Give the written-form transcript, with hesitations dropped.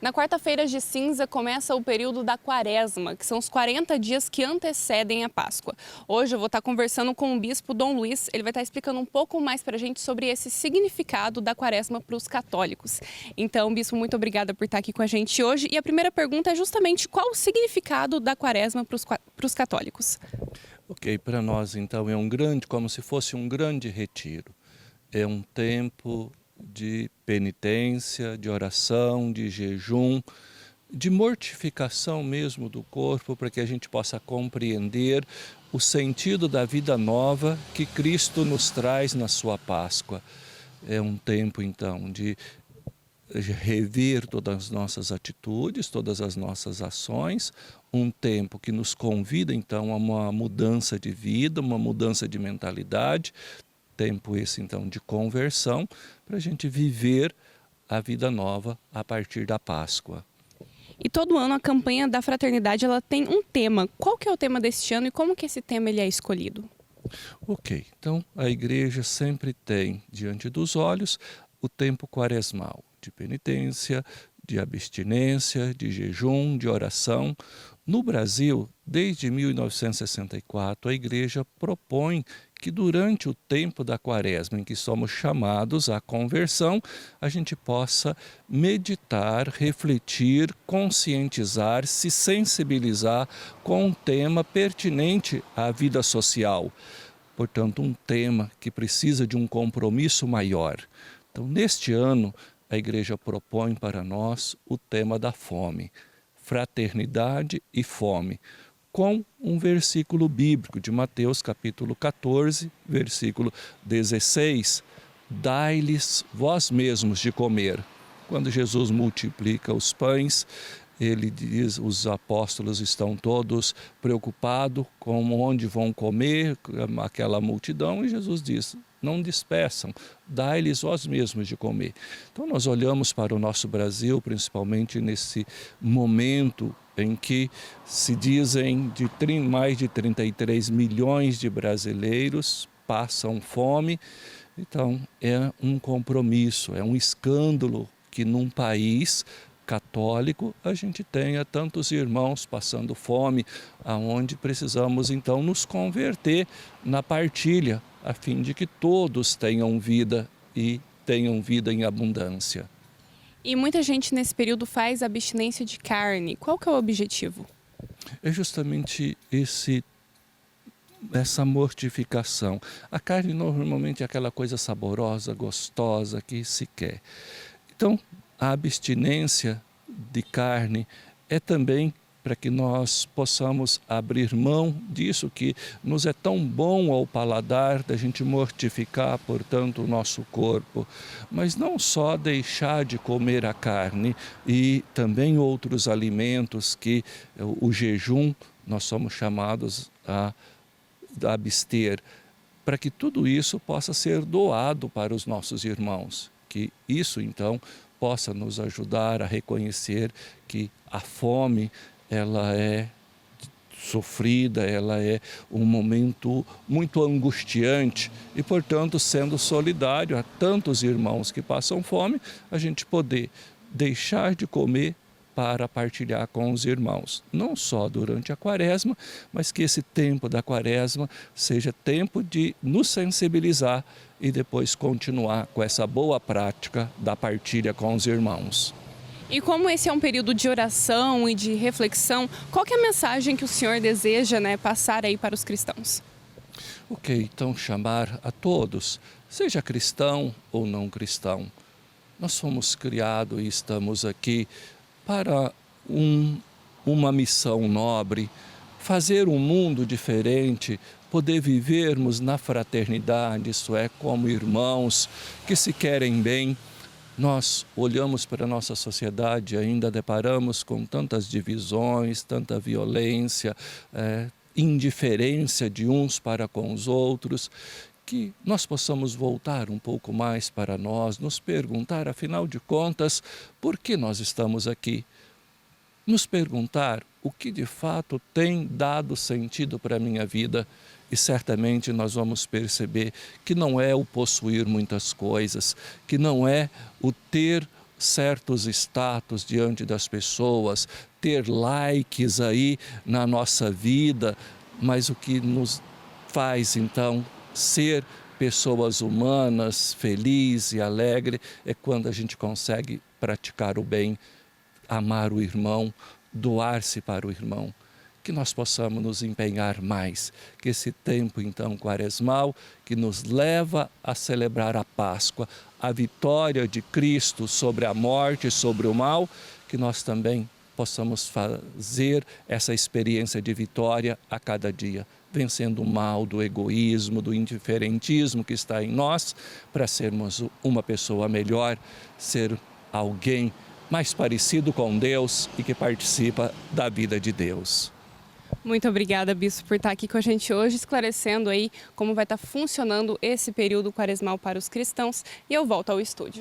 Na quarta-feira de cinza começa o período da Quaresma, que são os 40 dias que antecedem a Páscoa. Hoje eu vou estar conversando com o bispo Dom Luiz, ele vai estar explicando um pouco mais para a gente sobre esse significado da Quaresma para os católicos. Então, bispo, muito obrigada por estar aqui com a gente hoje. E a primeira pergunta é justamente qual o significado da Quaresma para os católicos? Ok, para nós então como se fosse um grande retiro. É um tempo de penitência, de oração, de jejum, de mortificação mesmo do corpo, para que a gente possa compreender o sentido da vida nova que Cristo nos traz na sua Páscoa. É um tempo então de rever todas as nossas atitudes, todas as nossas ações, um tempo que nos convida então a uma mudança de vida, uma mudança de mentalidade, tempo esse então de conversão, para a gente viver a vida nova a partir da Páscoa. E todo ano a campanha da fraternidade ela tem um tema. Qual que é o tema deste ano e como que esse tema ele é escolhido? Ok, então a igreja sempre tem diante dos olhos o tempo quaresmal, de penitência, de abstinência, de jejum, de oração. No Brasil, desde 1964, a igreja propõe que durante o tempo da quaresma, em que somos chamados à conversão, a gente possa meditar, refletir, conscientizar, se sensibilizar com um tema pertinente à vida social. Portanto, um tema que precisa de um compromisso maior. Então, neste ano, a igreja propõe para nós o tema da fome, fraternidade e fome, com um versículo bíblico de Mateus capítulo 14, versículo 16, dai-lhes vós mesmos de comer. Quando Jesus multiplica os pães, ele diz, os apóstolos estão todos preocupados com onde vão comer, aquela multidão, e Jesus diz, não despeçam, dai-lhes vós mesmos de comer. Então nós olhamos para o nosso Brasil, principalmente nesse momento em que se dizem mais de 33 milhões de brasileiros passam fome. Então é um compromisso, é um escândalo que num país católico a gente tenha tantos irmãos passando fome, aonde precisamos então nos converter na partilha, a fim de que todos tenham vida e tenham vida em abundância. E muita gente nesse período faz abstinência de carne. Qual que é o objetivo? É justamente essa mortificação. A carne normalmente é aquela coisa saborosa, gostosa que se quer. Então, a abstinência de carne é também para que nós possamos abrir mão disso que nos é tão bom ao paladar, da gente mortificar, portanto, o nosso corpo. Mas não só deixar de comer a carne e também outros alimentos que o jejum nós somos chamados a abster, para que tudo isso possa ser doado para os nossos irmãos. Que isso, então, possa nos ajudar a reconhecer que a fome, ela é sofrida, ela é um momento muito angustiante e, portanto, sendo solidário a tantos irmãos que passam fome, a gente poder deixar de comer para partilhar com os irmãos, não só durante a quaresma, mas que esse tempo da quaresma seja tempo de nos sensibilizar e depois continuar com essa boa prática da partilha com os irmãos. E como esse é um período de oração e de reflexão, qual que é a mensagem que o senhor deseja, passar aí para os cristãos? Ok, então chamar a todos, seja cristão ou não cristão. Nós fomos criados e estamos aqui para uma missão nobre, fazer um mundo diferente, poder vivermos na fraternidade, isso é, como irmãos que se querem bem. Nós olhamos para a nossa sociedade e ainda deparamos com tantas divisões, tanta violência, indiferença de uns para com os outros, que nós possamos voltar um pouco mais para nós, nos perguntar, afinal de contas, por que nós estamos aqui? Nos perguntar o que de fato tem dado sentido para a minha vida. E certamente nós vamos perceber que não é o possuir muitas coisas, que não é o ter certos status diante das pessoas, ter likes aí na nossa vida, mas o que nos faz então ser pessoas humanas, felizes e alegres, é quando a gente consegue praticar o bem, amar o irmão, doar-se para o irmão. Que nós possamos nos empenhar mais, que esse tempo então quaresmal, que nos leva a celebrar a Páscoa, a vitória de Cristo sobre a morte, sobre o mal, que nós também possamos fazer essa experiência de vitória a cada dia, vencendo o mal do egoísmo, do indiferentismo que está em nós, para sermos uma pessoa melhor, ser alguém mais parecido com Deus e que participa da vida de Deus. Muito obrigada, Bispo, por estar aqui com a gente hoje, esclarecendo aí como vai estar funcionando esse período quaresmal para os cristãos. E eu volto ao estúdio.